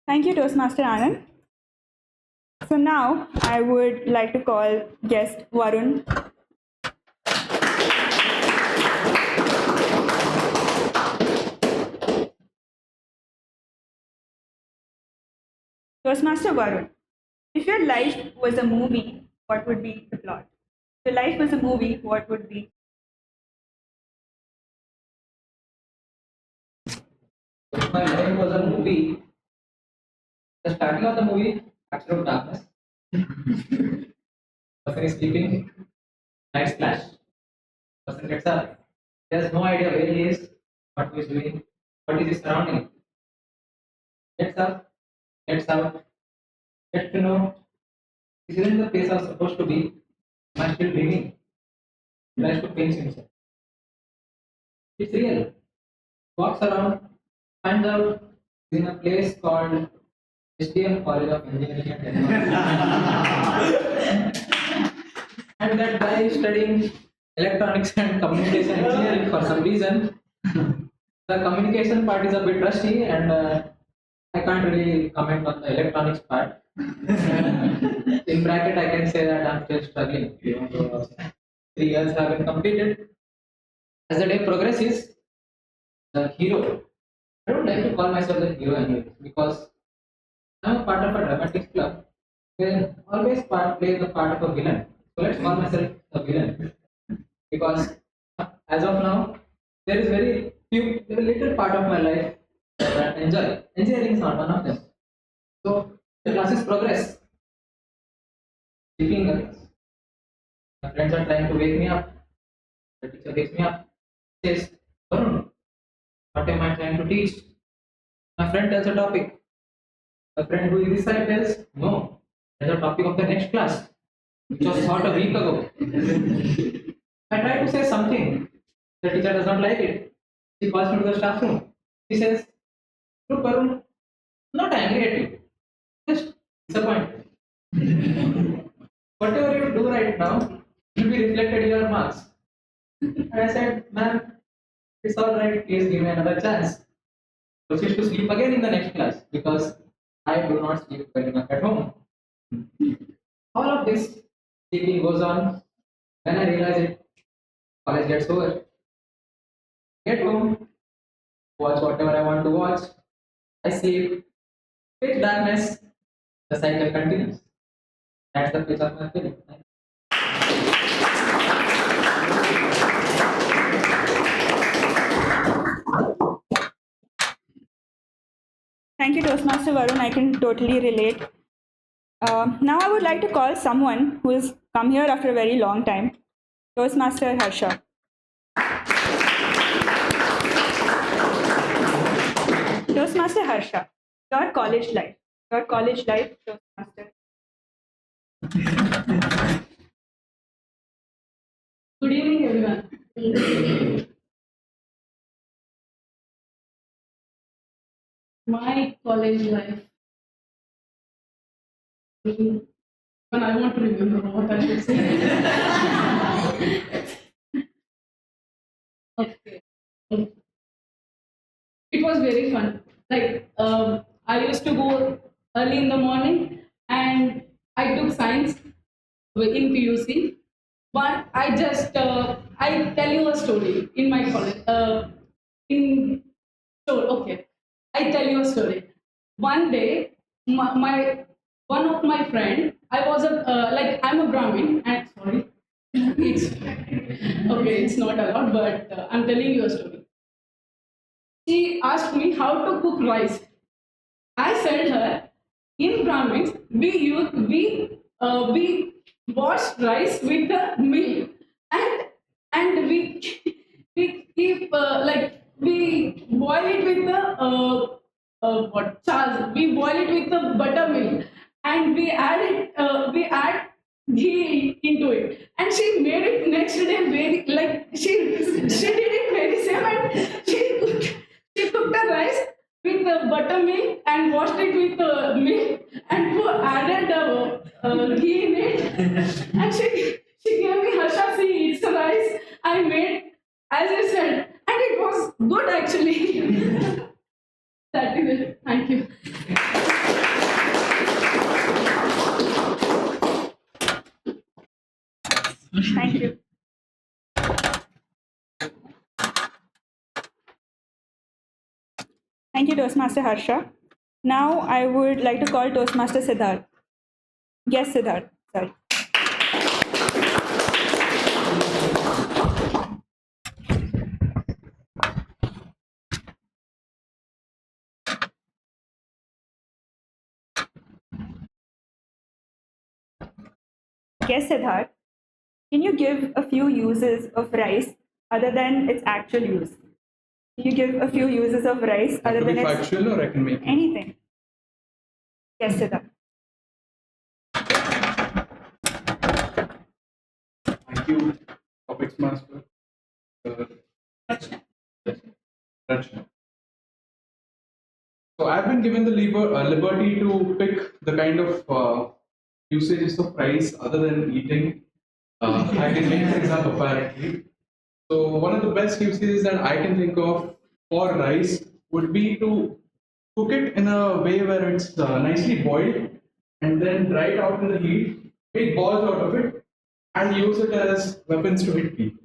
Thank you, Toastmaster Anand. So now I would like to call guest Varun. Toastmaster Varun, if your life was a movie, what would be the plot? If your life was a movie, what would be? If my life was a movie, the starting of the movie, absolute darkness. Person is sleeping, lights flash. Person gets up. He has no idea where he is, what he is doing, what is his surrounding. Gets up, gets out, gets to know This isn't the place I was supposed to be. Am I still dreaming? He tries to pinch himself. It's real. Walks around, finds out he's in a place called STM College of Engineering and Technology. And that guy is studying electronics and communication engineering for some reason. The communication part is a bit rusty, and I can't really comment on the electronics part. In bracket, I can say that I'm still struggling. Even though 3 years have been completed. As the day progresses, the hero. I don't like to call myself the hero anyway because I'm a part of a dramatic club where always play the part of a villain. So let's call myself a villain because as of now there is very little part of my life that I enjoy. Engineering is not one of them. So the classes progress. Sleeping girls. My friends are trying to wake me up. The teacher wakes me up. Says, Varun, what am I trying to teach? My friend tells a topic. My friend who is this side tells, no, that's the topic of the next class, which was taught a week ago. I try to say something. The teacher does not like it. She calls me to the staff room. She says, look, Varun, I'm not angry at you, just disappointed. Whatever you do right now will be reflected in your marks. And I said, ma'am, it's alright, please give me another chance. Proceed to sleep again in the next class because I do not sleep well enough at home. All of this sleeping goes on. When I realize it, college gets over. Get home, watch whatever I want to watch. I sleep. Pitch darkness. The cycle continues. That's the pitch of my film. Thank you, Toastmaster Varun. I can totally relate. Now I would like to call someone who has come here after a very long time, Toastmaster Harsha. Toastmaster Harsha, your college life, Toastmaster. Good evening, everyone. My college life. When I want to remember what I should say. Okay. It was very fun. Like I used to go early in the morning, and I took science in PUC. But I just I tell you a story in my college. Okay, I tell you a story. One day, my one of my friend, I was a like I'm a Brahmin, and sorry, it's okay, it's not allowed, but I'm telling you a story. She asked me how to cook rice. I said her, in Brahmins, we wash rice with the milk, and we keep like we boil it with the what chas. We boil it with the buttermilk, and we add ghee into it, and she made it next day very like she did it very same, and she took the rice with the buttermilk and washed it with milk and added the ghee in it, and she gave me Harsha, see, it's a rice I made as you said, and it was good actually. That is it. Thank you. Thank you. Thank you, Toastmaster Harsha. Now I would like to call Toastmaster Siddharth. Yes, Siddharth. Sorry. Yes, Siddharth. Can you give a few uses of rice other than its actual use? Can you give a few uses of rice other than its factual, or I can make anything? Yes, Siddharth. Rachana. So I've been given the liberty to pick the kind of usages of rice other than eating. I can make things up apparently. So one of the best usages that I can think of for rice would be to cook it in a way where it's nicely boiled and then dry it out in the heat, make balls out of it, and use it as weapons to hit people.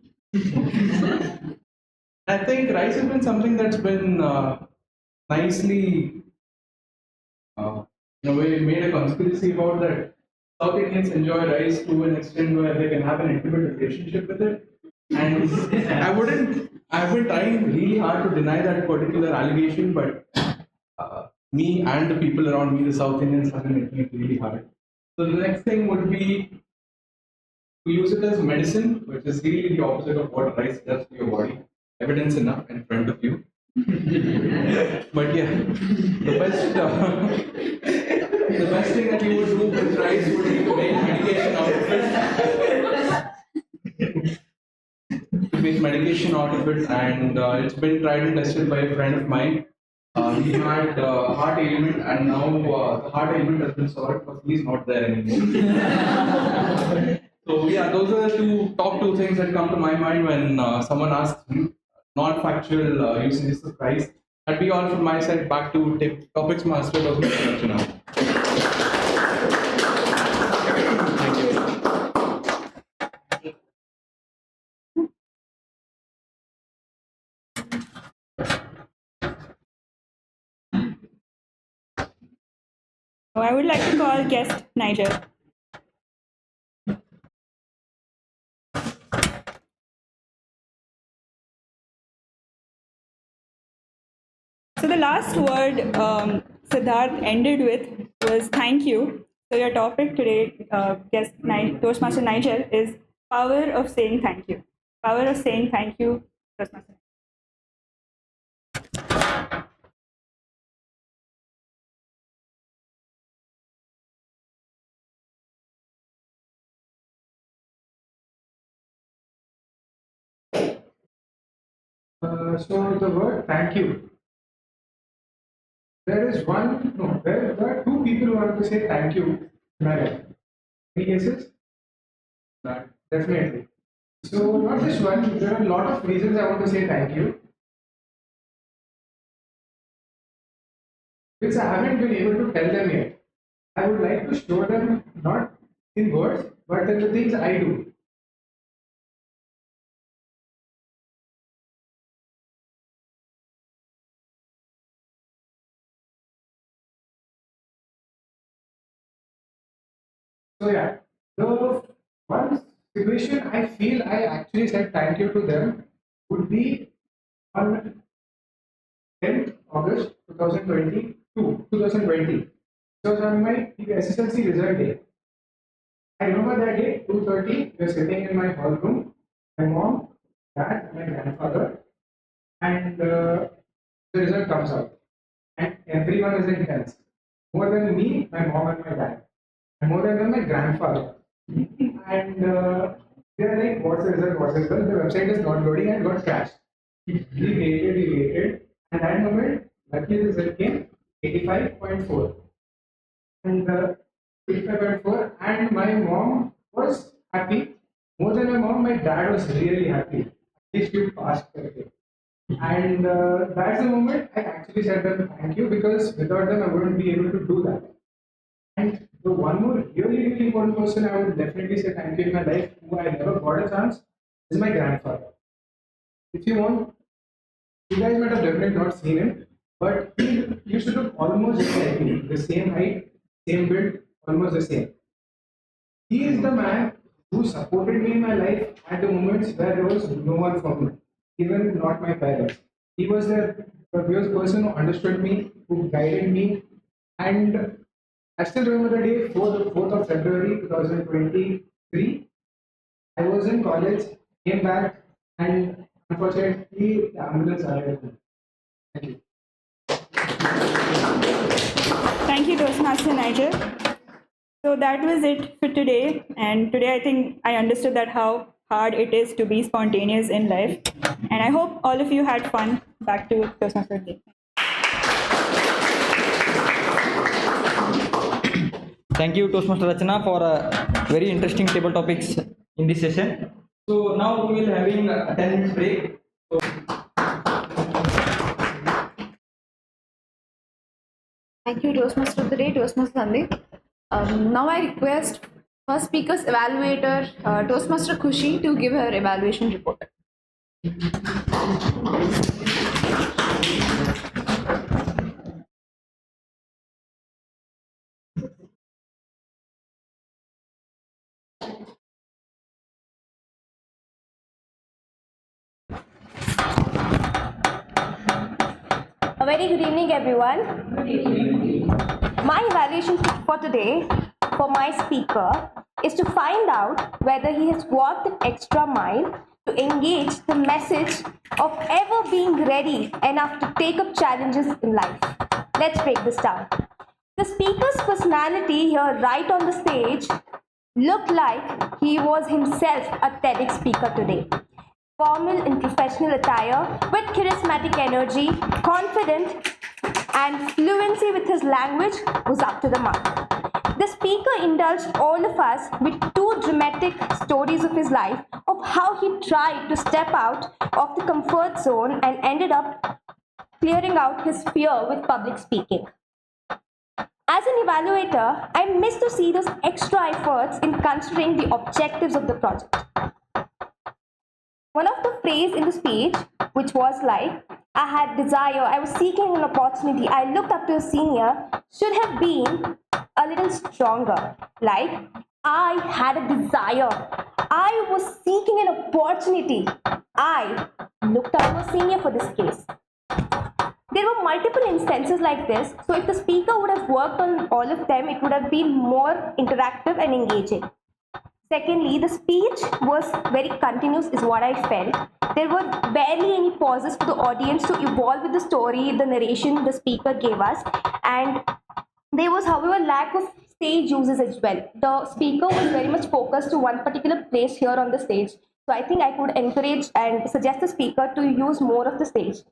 I think rice has been something that's been nicely, in a way, made a conspiracy about that. South Indians enjoy rice to an extent where they can have an intimate relationship with it. And I've been trying really hard to deny that particular allegation, but me and the people around me, the South Indians, have been making it really hard. So the next thing would be to use it as medicine, which is really the opposite of what rice does to your body. Evidence enough in front of you. But yeah, the best thing that you would do with rice would be to make medication out of it. To make medication out of it, and it's been tried and tested by a friend of mine. He had heart ailment, and now the heart ailment has been solved because he's not there anymore. So yeah, those are the top two things that come to my mind when someone asks me non-factual usages of rice. That'd be all from my side. Back to topics master, Rachana. Thank you. So I would like to call guest Nigel. So the last word Siddharth ended with was thank you. So your topic today, guest Toastmaster Nigel, is power of saying thank you. Power of saying thank you, Toastmaster. So the word thank you. There are two people who want to say thank you in my life. Any cases? Definitely. So not just one, there are a lot of reasons I want to say thank you. Because I haven't been able to tell them yet. I would like to show them not in words, but in the things I do. So yeah, the one situation I feel I actually said thank you to them would be on 10th August 2020. It was on my SSLC result day. I remember that day, 2:30, we were sitting in my hall room, my mom, dad, my grandfather, and the result comes out. And everyone is intense. More than me, my mom and my dad. And more than them, my grandfather. And they're like, what's the result? What's the result? The website is not loading and got crashed. We waited. And that moment, luckily the result came 85.4. And 85.4. And my mom was happy. More than my mom, my dad was really happy. At least you passed everything. And that's the moment I actually said them thank you, because without them I wouldn't be able to do that. And the one more really important person I would definitely say thank you in my life, who I never got a chance, is my grandfather. If you want, you guys might have definitely not seen him, but he used to look almost just like me, the same height, same build, almost the same. He is the man who supported me in my life at the moments where there was no one for me, even not my parents. He was the person who understood me, who guided me, and I still remember the day, 4th of February 2023. I was in college, came back, and unfortunately, the ambulance arrived. Thank you. Thank you, Toastmaster Nigel. So that was it for today. And today I think I understood that how hard it is to be spontaneous in life. And I hope all of you had fun. Back to Toastmaster Day. Thank you, Toastmaster Rachana, for very interesting table topics in this session. So now we will be having a 10 minutes break. So, Thank you, Toastmaster of the Day, Toastmaster Sandeep. Now I request first speaker's evaluator, Toastmaster Khushi, to give her evaluation report. A very good evening, everyone. My evaluation for today for my speaker is to find out whether he has walked an extra mile to engage the message of ever being ready enough to take up challenges in life. Let's break this down. The speaker's personality here right on the stage looked like he was himself a TEDx speaker today. Formal and professional attire with charismatic energy, confident and fluency with his language was up to the mark. The speaker indulged all of us with two dramatic stories of his life of how he tried to step out of the comfort zone and ended up clearing out his fear with public speaking. As an evaluator, I miss to see those extra efforts in considering the objectives of the project. One of the phrases in the speech, which was like, I had desire, I was seeking an opportunity, I looked up to a senior, should have been a little stronger. Like, I had a desire, I was seeking an opportunity, I looked up to a senior for this case. There were multiple instances like this, so if the speaker would have worked on all of them, it would have been more interactive and engaging. Secondly, the speech was very continuous is what I felt. There were barely any pauses for the audience to evolve with the story, the narration the speaker gave us, and there was, however, lack of stage uses as well. The speaker was very much focused to one particular place here on the stage. So I think I could encourage and suggest the speaker to use more of the stage.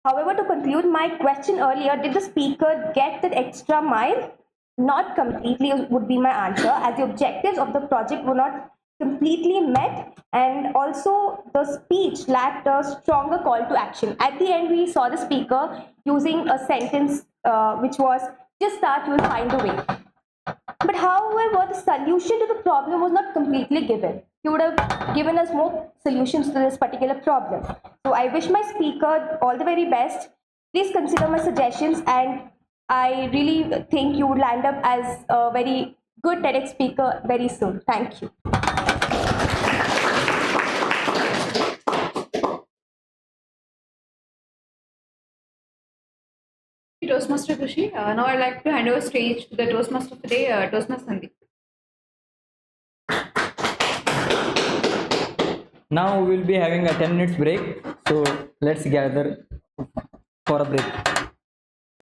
However, to conclude my question earlier, did the speaker get that extra mile? Not completely would be my answer, as the objectives of the project were not completely met, and also the speech lacked a stronger call to action. At the end, we saw the speaker using a sentence which was, just start, you will find a way. But however, the solution to the problem was not completely given. He would have given us more solutions to this particular problem. So I wish my speaker all the very best. Please consider my suggestions, and I really think you would land up as a very good TEDx speaker very soon. Thank you. Toastmaster Khushi. Now I'd like to hand over stage to the Toastmaster of the Day, Toastmaster Sandeep. now we will be having a 10 minutes break. So let's gather for a break.